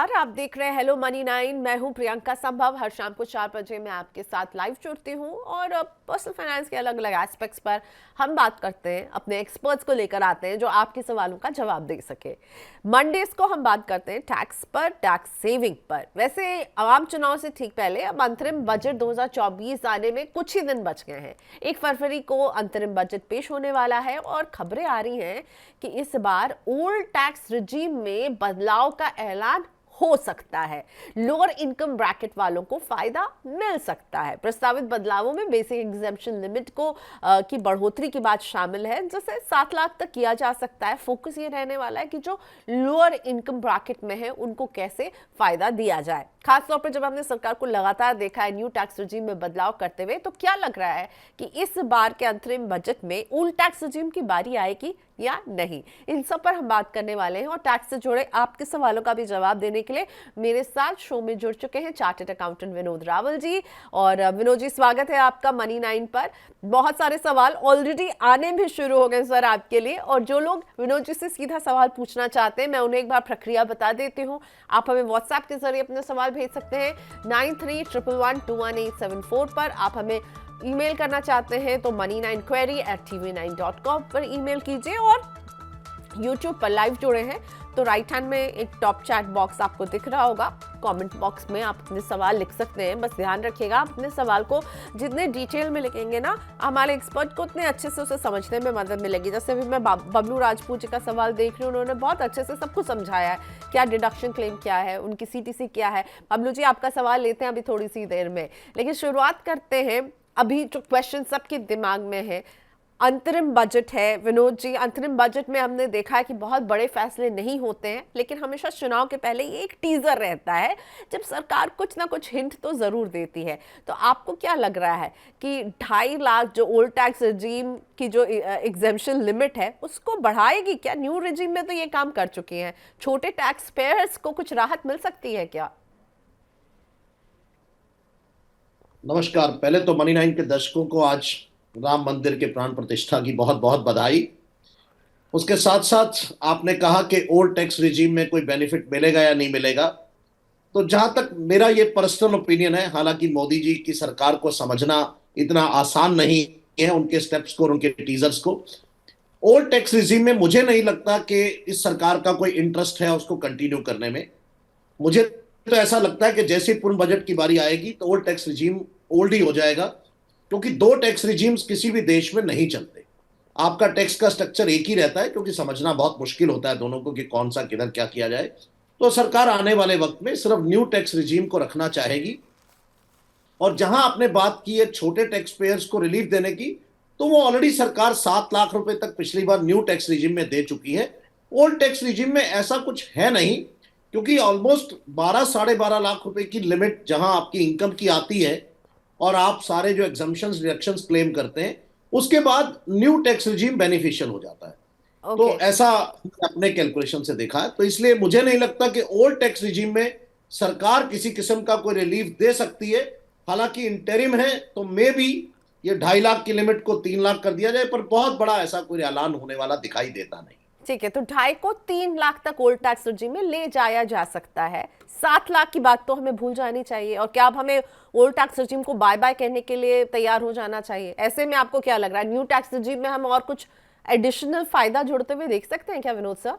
नमस्कार, आप देख रहे हैं हेलो मनी 9। मैं हूं प्रियंका संभव। हर शाम को 4 बजे मैं आपके साथ लाइव जुड़ती हूं और पर्सनल फाइनेंस के अलग अलग एस्पेक्ट्स पर हम बात करते हैं, अपने एक्सपर्ट्स को लेकर आते हैं जो आपके सवालों का जवाब दे सके। मंडेज को हम बात करते हैं टैक्स पर, टैक्स सेविंग पर। वैसे आम चुनाव से ठीक पहले अब अंतरिम बजट 2024 आने में कुछ ही दिन बच गए हैं। 1 फरवरी को अंतरिम बजट पेश होने वाला है और खबरें आ रही हैं कि इस बार ओल्ड टैक्स रिजीम में बदलाव का ऐलान हो सकता है। लोअर इनकम ब्रैकेट वालों को फायदा मिल सकता है। प्रस्तावित बदलावों में बेसिक एग्जेम्पशन लिमिट को की बढ़ोतरी की बात शामिल है, जिसे 7 लाख तक किया जा सकता है। फोकस ये रहने वाला है कि जो लोअर इनकम ब्रैकेट में है उनको कैसे फायदा दिया जाए। खासतौर पर जब हमने सरकार को लगातार देखा है न्यू टैक्स रजीम में बदलाव करते हुए, तो क्या लग रहा है कि इस बार के अंतरिम बजट में ओल्ड टैक्स रजीम की बारी आएगी या नहीं? इन सब पर हम बात करने वाले हैं और टैक्स से जुड़े आपके सवालों का भी जवाब देने के लिए मेरे साथ शो में जुड़ चुके हैं चार्टर्ड अकाउंटेंट विनोद रावल जी। और विनोद जी, स्वागत है आपका मनी 9 पर। बहुत सारे सवाल ऑलरेडी आने भी शुरू हो गए सर आपके लिए, और जो लोग विनोद जी से सीधा सवाल पूछना चाहते हैं मैं उन्हें एक बार प्रक्रिया बता देती हूँ। आप हमें व्हाट्सएप के जरिए अपने सवाल भेज सकते हैं 9311211874 पर। आप हमें ईमेल करना चाहते हैं तो money9query@tv9.com पर ईमेल कीजिए। और यूट्यूब पर लाइव जुड़े हैं तो राइट हैंड में एक टॉप चैट बॉक्स आपको दिख रहा होगा। कमेंट बॉक्स में आप अपने सवाल लिख सकते हैं। बस ध्यान रखिएगा, आप अपने सवाल को जितने डिटेल में लिखेंगे ना, हमारे एक्सपर्ट को उतने अच्छे से उसे समझने में मदद मिलेगी। जैसे भी मैं बबलू राजपूत जी का सवाल देख रही हूँ, उन्होंने बहुत अच्छे से सब कुछ समझाया है, क्या डिडक्शन क्लेम क्या है, उनकी सीटीसी क्या है। बबलू जी, आपका सवाल लेते हैं अभी थोड़ी सी देर में, लेकिन शुरुआत करते हैं अभी जो क्वेश्चन सबके दिमाग में है। अंतरिम बजट है विनोद जी, अंतरिम बजट में हमने देखा है कि बहुत बड़े फैसले नहीं होते हैं, लेकिन हमेशा चुनाव के पहले ये एक टीजर रहता है जब सरकार कुछ ना कुछ हिंट तो जरूर देती है। तो आपको क्या लग रहा है कि 2.5 लाख जो ओल्ड टैक्स रिजीम की जो एग्जेम्पशन लिमिट है उसको बढ़ाएगी क्या? न्यू रिजीम में तो ये काम कर चुकी है, छोटे टैक्स पेयर्स को कुछ राहत मिल सकती है क्या? नमस्कार। पहले तो मनी 9 के दर्शकों को आज राम मंदिर के प्राण प्रतिष्ठा की बहुत बहुत बधाई। उसके साथ साथ आपने कहा कि ओल्ड टैक्स रिजीम में कोई बेनिफिट मिलेगा या नहीं मिलेगा, तो जहां तक मेरा ये पर्सनल ओपिनियन है, हालांकि मोदी जी की सरकार को समझना इतना आसान नहीं है, उनके स्टेप्स को और उनके टीजर्स को। ओल्ड टैक्स रिजीम में मुझे नहीं लगता कि इस सरकार का कोई इंटरेस्ट है उसको कंटिन्यू करने में। मुझे तो ऐसा लगता है कि जैसे पूर्ण बजट की बारी आएगी तो ओल्ड टैक्स रिजीम ओल्ड ही हो जाएगा, क्योंकि दो टैक्स रिजीम्स किसी भी देश में नहीं चलते। आपका टैक्स का स्ट्रक्चर एक ही रहता है, क्योंकि समझना बहुत मुश्किल होता है दोनों को कि कौन सा किधर क्या किया जाए। तो सरकार आने वाले वक्त में सिर्फ न्यू टैक्स रिजीम को रखना चाहेगी। और जहां आपने बात की है छोटे टैक्स पेयर्स को रिलीफ देने की, तो वो ऑलरेडी सरकार 7 लाख रुपए तक पिछली बार न्यू टैक्स रिजीम में दे चुकी है। ओल्ड टैक्स रिजीम में ऐसा कुछ है नहीं, क्योंकि ऑलमोस्ट 12 साढ़े 12 लाख रुपए की लिमिट जहां आपकी इनकम की आती है और आप सारे जो एग्जम्पशंस डिडक्शंस क्लेम करते हैं, उसके बाद न्यू टैक्स रिजीम बेनिफिशियल हो जाता है। तो ओके। ऐसा अपने कैलकुलेशन से देखा है, तो इसलिए मुझे नहीं लगता कि ओल्ड टैक्स रिजीम में सरकार किसी किस्म का कोई रिलीफ दे सकती है। हालांकि इंटरिम है तो मे बी ये 2.5 लाख की लिमिट को 3 लाख कर दिया जाए, पर बहुत बड़ा ऐसा कोई ऐलान होने वाला दिखाई देता नहीं। ठीक है, तो 2.5 को 3 लाख तक ओल्ड टैक्स रजीम में ले जाया जा सकता है। 7 लाख की बात तो हमें भूल जानी चाहिए। और क्या अब हमें ओल्ड टैक्स रजीम को बाय बाय कहने के लिए तैयार हो जाना चाहिए? ऐसे में आपको क्या लग रहा है, न्यू टैक्स रजीम में हम और कुछ एडिशनल फायदा जुड़ते हुए देख सकते हैं क्या विनोद सर?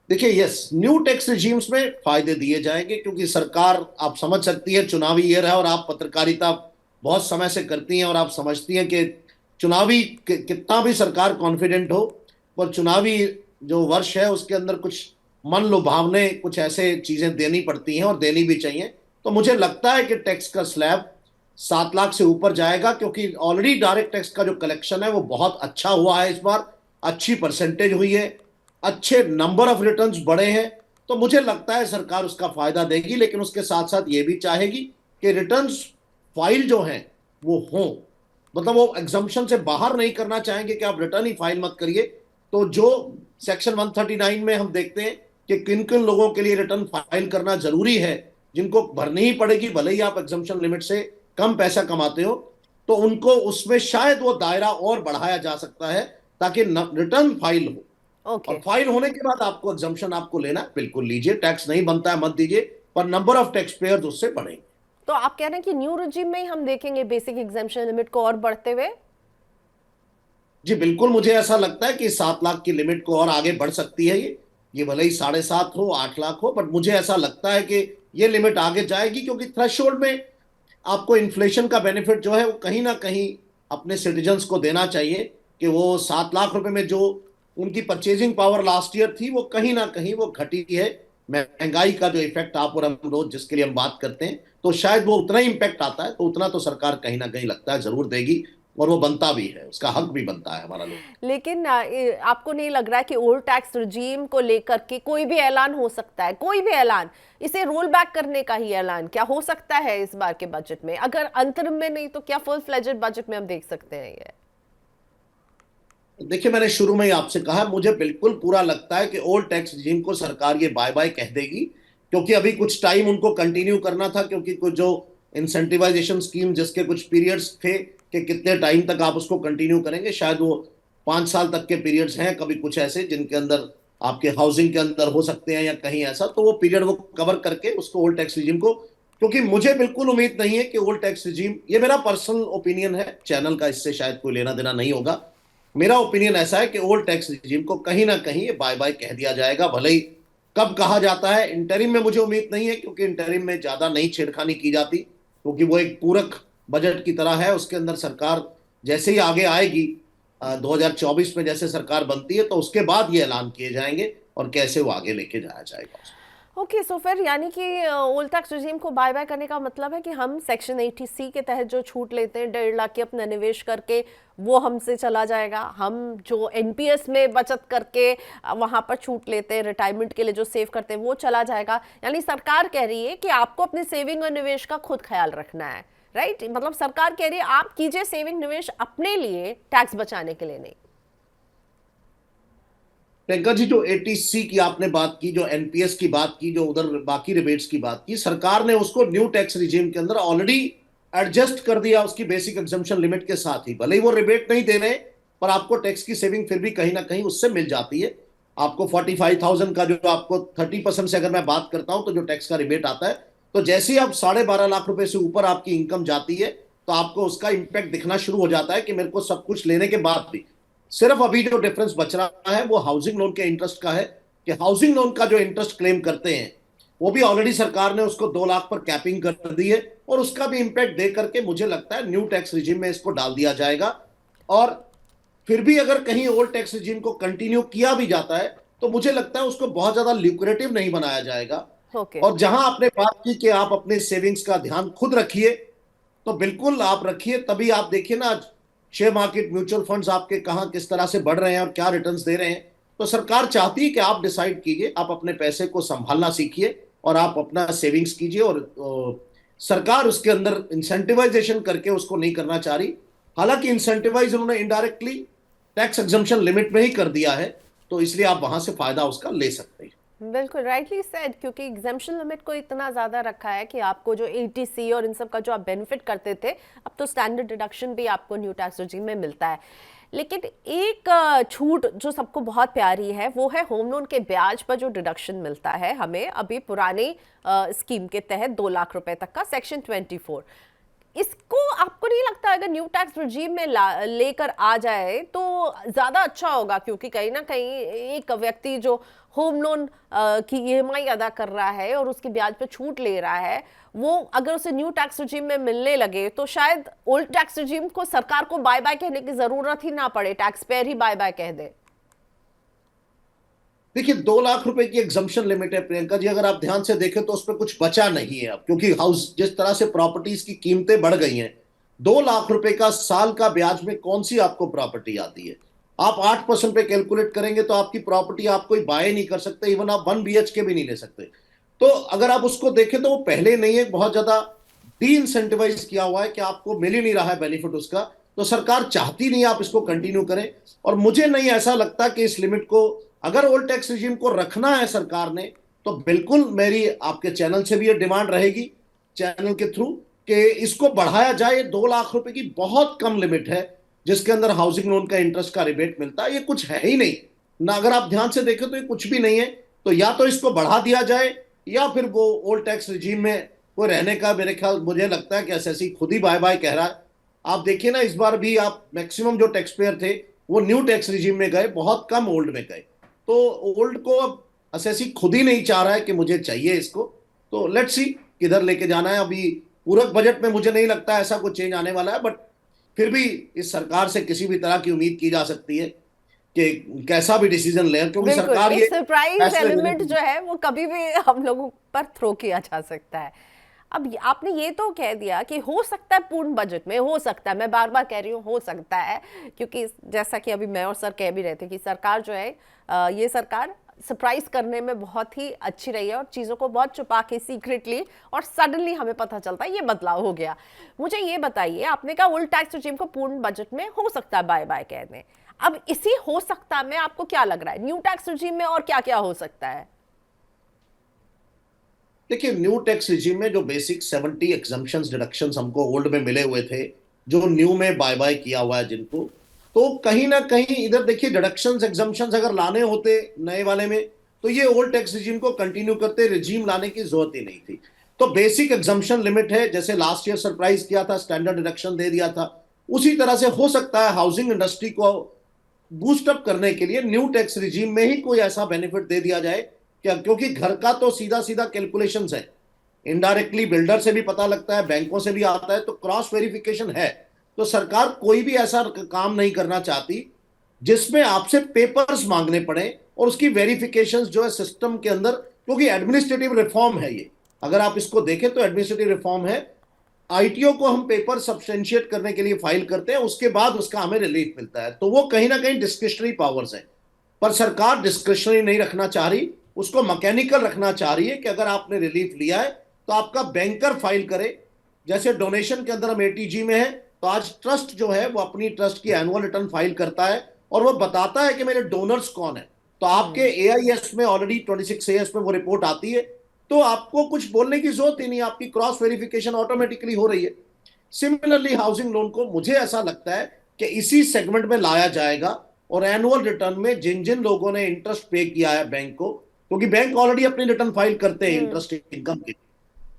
देखिए, यस, न्यू टैक्स रिजीम्स में फायदे दिए जाएंगे, क्योंकि सरकार, आप समझ सकती है, चुनावी ईयर है और आप पत्रकारिता बहुत समय से करती हैं और आप समझती हैं कि चुनावी कितना भी सरकार कॉन्फिडेंट हो, पर चुनावी जो वर्ष है उसके अंदर कुछ मन लुभावने कुछ ऐसे चीजें देनी पड़ती हैं और देनी भी चाहिए। तो मुझे लगता है कि टैक्स का स्लैब 7 लाख से ऊपर जाएगा, क्योंकि ऑलरेडी डायरेक्ट टैक्स का जो कलेक्शन है वो बहुत अच्छा हुआ है। इस बार अच्छी परसेंटेज हुई है, अच्छे नंबर ऑफ रिटर्न्स बढ़े हैं। तो मुझे लगता है सरकार उसका फायदा देगी, लेकिन उसके साथ साथ ये भी चाहेगी कि रिटर्न्स फाइल जो हैं वो हों। मतलब वो एग्जम्पशन से बाहर नहीं करना चाहेंगे कि आप रिटर्न ही फाइल मत करिए। तो जो सेक्शन 139 में हम देखते हैं कि किन किन लोगों के लिए रिटर्न फाइल करना जरूरी है, जिनको भरनी ही पड़ेगी भले ही आप एग्जम्पशन लिमिट से कम पैसा कमाते हो, तो उनको उसमें शायद वो दायरा और बढ़ाया जा सकता है ताकि रिटर्न फाइल हो। ओके। और फाइल होने के बाद आपको एग्जम्पशन आपको लेना है, बिल्कुल लीजिए, टैक्स नहीं बनता है मत दीजिए, पर नंबर ऑफ टैक्स पेयर्स उससे बढ़ेंगे। तो आप कह रहे हैं कि न्यू रिजीम में ही हम देखेंगे बेसिक एग्जामेशन लिमिट को और बढ़ते हुए? जी बिल्कुल, मुझे ऐसा लगता है कि 7 लाख की लिमिट को और आगे बढ़ सकती है ये भले ही 7.5 हो 8 लाख हो, बट मुझे ऐसा लगता है कि ये लिमिट आगे जाएगी, क्योंकि थ्रेशोल्ड में आपको इन्फ्लेशन का बेनिफिट जो है वो कहीं ना कहीं अपने सिटीजन्स को देना चाहिए, कि वो 7 लाख रुपए में जो उनकी परचेजिंग पावर लास्ट ईयर थी वो कहीं ना कहीं वो घटी है। महंगाई का जो इफेक्ट आप और हम रोज जिसके लिए हम बात करते हैं, तो शायद वो उतना ही इम्पैक्ट आता है, तो उतना तो सरकार कहीं ना कहीं लगता है जरूर देगी, और वो बनता भी है, उसका हक भी बनता है हमारा लोग। लेकिन आपको नहीं लग रहा है कि ओल्ड टैक्स रिजीम को लेकर के कोई भी ऐलान हो सकता है, कोई भी ऐलान, इसे रोल बैक करने का ही ऐलान क्या हो सकता है इस बार के बजट में? अगर अंतरिम में नहीं तो क्या फुल फ्लेजेड बजट में हम देख सकते हैं ये? देखिए, मैंने शुरू में ही आपसे कहा, मुझे बिल्कुल पूरा लगता है कि ओल्ड टैक्स रिजीम को सरकार ये बाय बाय कह देगी, क्योंकि अभी कुछ टाइम उनको कंटिन्यू करना था, क्योंकि कुछ जो इंसेंटिवाइजेशन स्कीम जिसके कुछ पीरियड्स थे कि कितने टाइम तक आप उसको कंटिन्यू करेंगे, शायद वो 5 साल तक के पीरियड्स हैं, कभी कुछ ऐसे जिनके अंदर आपके हाउसिंग के अंदर हो सकते हैं या कहीं ऐसा, तो वो पीरियड वो कवर करके उसको ओल्ड टैक्स रिजीम को, क्योंकि मुझे बिल्कुल उम्मीद नहीं है कि ओल्ड टैक्स रिजीम, ये मेरा पर्सनल ओपिनियन है, चैनल का इससे शायद कोई लेना देना नहीं होगा, मेरा ओपिनियन ऐसा है कि ओल्ड टैक्स रिजीम को कहीं ना कहीं ये बाय बाय कह दिया जाएगा, भले ही कब कहा जाता है। इंटरिम में मुझे उम्मीद नहीं है, क्योंकि इंटरिम में ज्यादा नहीं छेड़खानी की जाती, क्योंकि वो एक पूरक बजट की तरह है, उसके अंदर सरकार जैसे ही आगे आएगी 2024 में जैसे सरकार बनती है, तो उसके बाद ये ऐलान किए जाएंगे और कैसे वो आगे लेके जाया जाएगा। ओके, सो फिर यानी कि ओल्ड टैक्स रिजीम को बाय बाय करने का मतलब है कि हम सेक्शन 80C के तहत जो छूट लेते हैं 1.5 लाख की अपना निवेश करके, वो हमसे चला जाएगा। हम जो एनपीएस में बचत करके वहां पर छूट लेते हैं, रिटायरमेंट के लिए जो सेव करते हैं वो चला जाएगा। यानी सरकार कह रही है कि आपको अपने सेविंग और निवेश का खुद ख्याल रखना है, राइट? मतलब सरकार कह रही है आप कीजिए सेविंग निवेश अपने लिए, टैक्स बचाने के लिए नहीं। प्रियंका जी, जो 80C की आपने बात की, जो एनपीएस की बात की, जो उधर बाकी रिबेट्स की बात की, सरकार ने उसको न्यू टैक्स रिजीम के अंदर ऑलरेडी एडजस्ट कर दिया उसकी बेसिक एग्जम्पशन लिमिट के साथ ही, भले ही वो रिबेट नहीं दे रहे, पर आपको टैक्स की सेविंग फिर भी कहीं ना कहीं उससे मिल जाती है। आपको 45,000 का जो आपको 30% से अगर मैं बात करता हूं, तो जो टैक्स का रिबेट आता है, तो जैसे ही आप 12.5 लाख रुपए से ऊपर आपकी इनकम जाती है, तो आपको उसका इंपैक्ट दिखना शुरू हो जाता है कि मेरे को सब कुछ लेने के बाद भी सिर्फ अभी जो डिफरेंस बच रहा है वो हाउसिंग लोन के इंटरेस्ट का है, कि हाउसिंग लोन का जो इंटरेस्ट क्लेम करते हैं वो भी ऑलरेडी सरकार ने उसको 2 लाख पर कैपिंग कर दी है, और उसका भी इंपैक्ट दे करके मुझे लगता है न्यू टैक्स रिजीम में इसको डाल दिया जाएगा। और फिर भी अगर कहीं ओल्ड टैक्स रिजीम को कंटिन्यू किया भी जाता है, तो मुझे लगता है उसको बहुत ज्यादा ल्यूक्रेटिव नहीं बनाया जाएगा। ओके। और जहां आपने बात की कि आप अपने सेविंग्स का ध्यान खुद रखिए, तो बिल्कुल आप रखिए, तभी आप देखिए ना आज शेयर मार्केट म्यूचुअल फंड्स आपके कहाँ किस तरह से बढ़ रहे हैं और क्या रिटर्न्स दे रहे हैं। तो सरकार चाहती है कि आप डिसाइड कीजिए, आप अपने पैसे को संभालना सीखिए और आप अपना सेविंग्स कीजिए, और सरकार उसके अंदर इंसेंटिवाइजेशन करके उसको नहीं करना चाह रही। हालांकि इंसेंटिवाइज उन्होंने इनडायरेक्टली टैक्स एग्जम्पशन लिमिट में ही कर दिया है, तो इसलिए आप वहां से फायदा उसका ले सकते हैं। बिल्कुल राइटली सेड, क्योंकि एग्जाम्पशन लिमिट को इतना ज़्यादा रखा है कि आपको जो 80C और इन सब का जो आप बेनिफिट करते थे, अब तो स्टैंडर्ड डिडक्शन भी आपको न्यू टैक्स रेजिम में मिलता है। लेकिन एक छूट जो सबको बहुत प्यारी है वो है होम लोन के ब्याज पर जो डिडक्शन मिलता है हमें अभी पुरानी स्कीम के तहत 2 लाख रुपए तक का सेक्शन 24। इसको आपको नहीं लगता अगर न्यू टैक्स रिजीम में लेकर आ जाए तो ज्यादा अच्छा होगा? क्योंकि कहीं ना कहीं एक व्यक्ति जो होम लोन की ईएमआई अदा कर रहा है और उसकी ब्याज पे छूट ले रहा है, वो अगर उसे न्यू टैक्स रिजीम में मिलने लगे तो शायद ओल्ड टैक्स रिजीम को सरकार को बाय बाय कहने की जरूरत ही ना पड़े, टैक्स पेयर ही बाय बाय कह दे। देखिए, 2 लाख रुपए की एग्जम्पशन लिमिट है प्रियंका जी, अगर आप ध्यान से देखें तो उसमें कुछ बचा नहीं है अब, क्योंकि हाउस जिस तरह से प्रॉपर्टीज की कीमतें बढ़ गई हैं, 2 लाख रुपए का साल का ब्याज में कौन सी आपको प्रॉपर्टी आती है? आप 8% पे कैलकुलेट करेंगे तो आपकी प्रॉपर्टी आप कोई बाय नहीं कर सकते, इवन आप 1 BHK भी नहीं ले सकते। तो अगर आप उसको देखें तो वो पहले नहीं है, बहुत ज्यादा डी इंसेंटिवाइज किया हुआ है कि आपको मिल ही नहीं रहा है बेनिफिट उसका, तो सरकार चाहती नहीं आप इसको कंटिन्यू करें। और मुझे नहीं ऐसा लगता कि इस लिमिट को अगर ओल्ड टैक्स रिजीम को रखना है सरकार ने, तो बिल्कुल मेरी आपके चैनल से भी ये डिमांड रहेगी, चैनल के थ्रू, कि इसको बढ़ाया जाए। 2 लाख रुपए की बहुत कम लिमिट है जिसके अंदर हाउसिंग लोन का इंटरेस्ट का रिबेट मिलता है, ये कुछ है ही नहीं। ना अगर आप ध्यान से देखें तो ये कुछ भी नहीं है। तो या तो इसको बढ़ा दिया जाए, या फिर वो ओल्ड टैक्स रिजीम में वो रहने का, मेरे ख्याल मुझे लगता है कि एसएससी खुद ही बाय बाय कह रहा है। आप देखिए ना, इस बार भी आप मैक्सिमम जो टैक्स पेयर थे वो न्यू टैक्स रिजीम में गए, बहुत कम ओल्ड में गए। तो ओल्ड को अब एसएससी खुद ही नहीं चाह रहा है कि मुझे चाहिए इसको। तो लेट्स सी किधर लेके जाना है। अभी पूरक बजट में मुझे नहीं लगता ऐसा कुछ चेंज आने वाला है, बट फिर भी इस सरकार से किसी भी तरह की उम्मीद की जा सकती है कि कैसा भी डिसीजन ले, क्योंकि बिल्कुल, सरकार एक ये सरप्राइज फैसले देने एलिमेंट जो है वो कभी भी हम लोगों पर थ्रो किया जा सकता है। अब आपने ये तो कह दिया कि हो सकता है पूर्ण बजट में, हो सकता है, मैं बार बार कह रही हूँ हो सकता है, क्योंकि जैसा कि अभी मैं और सर कह भी रहे थे कि सरकार जो है ये सरकार सरप्राइज करने में बहुत ही अच्छी रही है और चीज़ों को बहुत छुपा के सीक्रेटली, और सडनली हमें पता चलता है ये बदलाव हो गया। मुझे ये बताइए, आपने कहा ओल्ड टैक्स रिजीम को पूर्ण बजट में हो सकता है बाय बाय कह दें, अब इसी हो सकता में आपको क्या लग रहा है न्यू टैक्स रिजीम में और क्या क्या हो सकता है? देखिए, न्यू टैक्स रिजीम में जो बेसिक 70 एग्जम्पशंस डिडक्शंस हमको ओल्ड में मिले हुए थे, जो न्यू में बाय बाय किया हुआ है जिनको, तो कहीं ना कहीं इधर देखिए, डिडक्शंस एग्जम्पशंस अगर लाने होते नए वाले में, तो ये ओल्ड टैक्स रिजीम को कंटिन्यू करते, रिजीम लाने की जरूरत ही नहीं थी। तो बेसिक एग्जम्पशन लिमिट है, जैसे लास्ट ईयर सरप्राइज किया था, स्टैंडर्ड डिडक्शन दे दिया था, उसी तरह से हो सकता है हाउसिंग इंडस्ट्री को बूस्ट अप करने के लिए न्यू टैक्स रिजीम में ही कोई ऐसा बेनिफिट दे दिया जाए। क्या, क्योंकि घर का तो सीधा सीधा कैलकुलेशंस है, इनडायरेक्टली बिल्डर से भी पता लगता है, बैंकों से भी आता है, तो क्रॉस वेरिफिकेशन है। तो सरकार कोई भी ऐसा काम नहीं करना चाहती जिसमें आपसे पेपर्स मांगने पड़े और उसकी वेरिफिकेशंस जो है सिस्टम के अंदर, क्योंकि एडमिनिस्ट्रेटिव रिफॉर्म है ये। अगर आप इसको देखें तो एडमिनिस्ट्रेटिव रिफॉर्म है। आईटीओ को हम पेपर सब्सटेंशिएट करने के लिए फाइल करते हैं, उसके बाद उसका हमें रिलीफ मिलता है। तो वो कहीं ना कहीं डिस्क्रिशनरी पावर्स है, पर सरकार डिस्क्रिशनरी नहीं रखना चाह रही, उसको मैकेनिकल रखना चाह रही है कि अगर आपने रिलीफ लिया है तो आपका बैंकर फाइल करे। जैसे डोनेशन के अंदर हम एटीजी में है, तो आज ट्रस्ट जो है वो अपनी ट्रस्ट की एनुअल रिटर्न फाइल करता है और वो बताता है कि मेरे डोनर्स कौन है। तो आपके एआईएस में ऑलरेडी 26 AS में वो रिपोर्ट आती है, तो आपको कुछ बोलने की जरूरत ही नहीं, आपकी क्रॉस वेरिफिकेशन ऑटोमेटिकली हो रही है। सिमिलरली हाउसिंग लोन को मुझे ऐसा लगता है कि इसी सेगमेंट में लाया जाएगा, और एनुअल रिटर्न में जिन जिन लोगों ने इंटरेस्ट पे किया है बैंक को, क्योंकि बैंक ऑलरेडी अपनी रिटर्न फाइल करते हैं इंटरेस्ट इनकम की,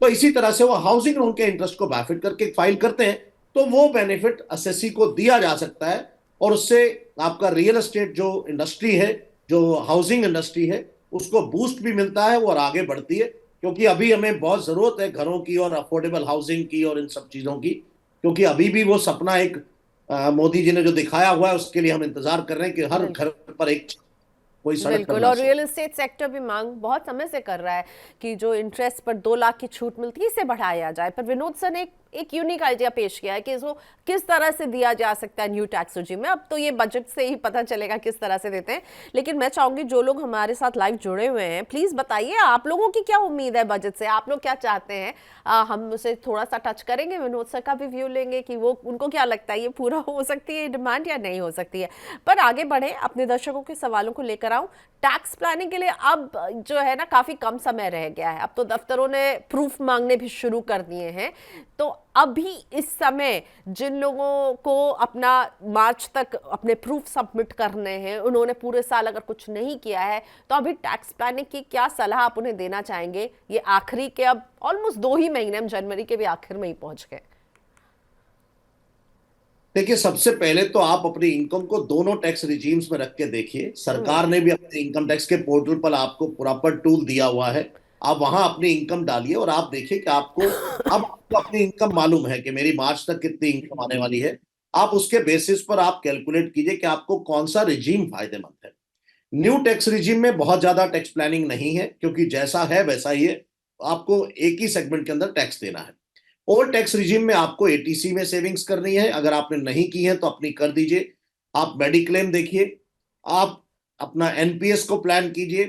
तो इसी तरह से वो हाउसिंग लोन के इंटरेस्ट को बैफिट करके फाइल करते हैं, तो वो बेनिफिट एसएससी को दिया जा सकता है। और उससे आपका रियल एस्टेट जो इंडस्ट्री है, जो हाउसिंग इंडस्ट्री है, उसको बूस्ट भी मिलता है और आगे बढ़ती है। क्योंकि अभी हमें बहुत जरूरत है घरों की और अफोर्डेबल हाउसिंग की और इन सब चीजों की, क्योंकि अभी भी वो सपना एक मोदी जी ने जो दिखाया हुआ है उसके लिए हम इंतजार कर रहे हैं कि हर घर पर एक कोई सड़क पर बिल्कुल, बना और सके। रियल एस्टेट सेक्टर भी मांग बहुत समय से कर रहा है कि जो इंटरेस्ट पर 2 लाख की छूट मिलती है इसे बढ़ाया जाए। पर विनोद सर ने एक यूनिक आइडिया पेश किया है कि इसको किस तरह से दिया जा सकता है न्यू टैक्स रिजीम में। अब तो ये बजट से ही पता चलेगा किस तरह से देते हैं, लेकिन मैं चाहूंगी जो लोग हमारे साथ लाइव जुड़े हुए हैं प्लीज बताइए आप लोगों की क्या उम्मीद है बजट से, आप लोग क्या चाहते हैं। हम उसे थोड़ा सा टच करेंगे, विनोद सर का भी व्यू लेंगे कि वो उनको क्या लगता है ये पूरा हो सकती है डिमांड या नहीं हो सकती है। पर आगे बढ़े, अपने दर्शकों के सवालों को लेकर आऊं। टैक्स प्लानिंग के लिए अब जो है ना काफी कम समय रह गया है, अब तो दफ्तरों ने प्रूफ मांगने भी शुरू कर दिए हैं। तो अभी इस समय जिन लोगों को अपना मार्च तक अपने प्रूफ सबमिट करने हैं, उन्होंने पूरे साल अगर कुछ नहीं किया है, तो अभी टैक्स प्लानिंग की क्या सलाह आप उन्हें देना चाहेंगे? ये आखिरी के अब ऑलमोस्ट 2 ही महीने, हम जनवरी के भी आखिर में ही पहुंच गए। देखिए, सबसे पहले तो आप अपनी इनकम को दोनों टैक्स रिजीम्स में रख के देखिए। सरकार ने भी अपने इनकम टैक्स के पोर्टल पर आपको प्रॉपर टूल दिया हुआ है, आप वहां अपनी इनकम डालिए और आप देखिए कि अब आपको अपनी इनकम मालूम है कि मेरी मार्च तक कितनी इनकम आने वाली है। आप उसके बेसिस पर आप कैलकुलेट कीजिए कि आपको कौन सा रिजीम फायदेमंद है। न्यू टैक्स रिजीम में बहुत ज्यादा टैक्स प्लानिंग नहीं है, क्योंकि जैसा है वैसा ही है, आपको एक ही सेगमेंट के अंदर टैक्स देना है। ओल्ड टैक्स रिजीम में आपको एटीसी में सेविंग्स करनी है, अगर आपने नहीं की है तो अपनी कर दीजिए। आप मेडिक्लेम देखिए, आप अपना एनपीएस को प्लान कीजिए।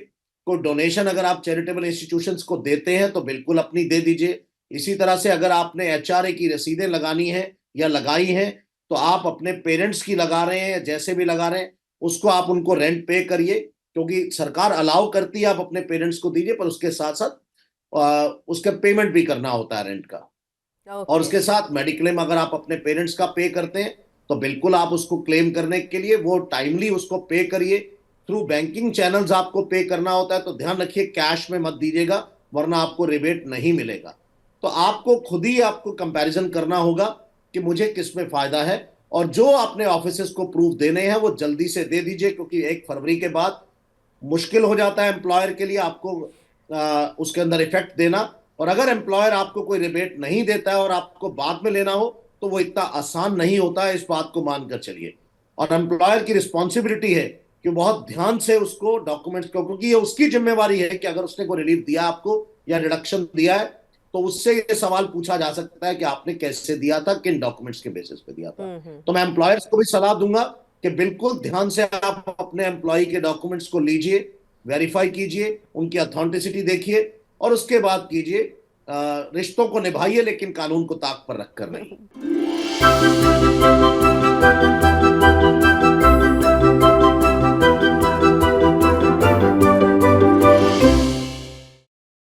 कोई डोनेशन अगर आप चैरिटेबल इंस्टीट्यूशंस को देते हैं तो बिल्कुल अपनी दे दीजिए। इसी तरह से अगर आपने एचआरए की रसीदें लगानी है या लगाई हैं, तो आप अपने पेरेंट्स की लगा रहे हैं या जैसे भी लगा रहे हैं, उसको आप उनको रेंट पे करिए, क्योंकि सरकार अलाउ करती है आप अपने पेरेंट्स को दीजिए, पर उसके साथ साथ उसका पेमेंट भी करना होता है रेंट का। और ओके। उसके साथ मेडिक्लेम अगर आप अपने पेरेंट्स का पे करते हैं, तो बिल्कुल आप उसको क्लेम करने के लिए वो टाइमली उसको पे करिए। थ्रू बैंकिंग चैनल्स आपको पे करना होता है तो ध्यान रखिए कैश में मत दीजिएगा, वरना आपको रिबेट नहीं मिलेगा। तो आपको खुद ही आपको कंपैरिजन करना होगा कि मुझे किस में फायदा है, और जो आपने ऑफिसेस को प्रूफ देने हैं वो जल्दी से दे दीजिए, क्योंकि 1 फरवरी के बाद मुश्किल हो जाता है एम्प्लॉयर के लिए आपको उसके अंदर इफेक्ट देना। और अगर एम्प्लॉयर आपको कोई रिबेट नहीं देता है और आपको बाद में लेना हो तो वो इतना आसान नहीं होता है, इस बात को मानकर चलिए। और एम्प्लॉयर की रिस्पॉन्सिबिलिटी है कि बहुत ध्यान से उसको डॉक्यूमेंट्स को, क्योंकि ये उसकी जिम्मेवारी है कि अगर उसने कोई रिलीफ दिया आपको या रिडक्शन दिया है तो उससे ये सवाल पूछा जा सकता है कि आपने कैसे दिया था, किन डॉक्यूमेंट्स के बेसिस पे दिया था। तो मैं एम्प्लॉयर्स को भी सलाह दूंगा कि बिल्कुल ध्यान से आप अपने एम्प्लॉय के डॉक्यूमेंट्स को लीजिए, वेरीफाई कीजिए, उनकी अथेंटिसिटी देखिए और उसके बाद कीजिए। रिश्तों को निभाइए लेकिन कानून को ताक पर रखकर नहीं।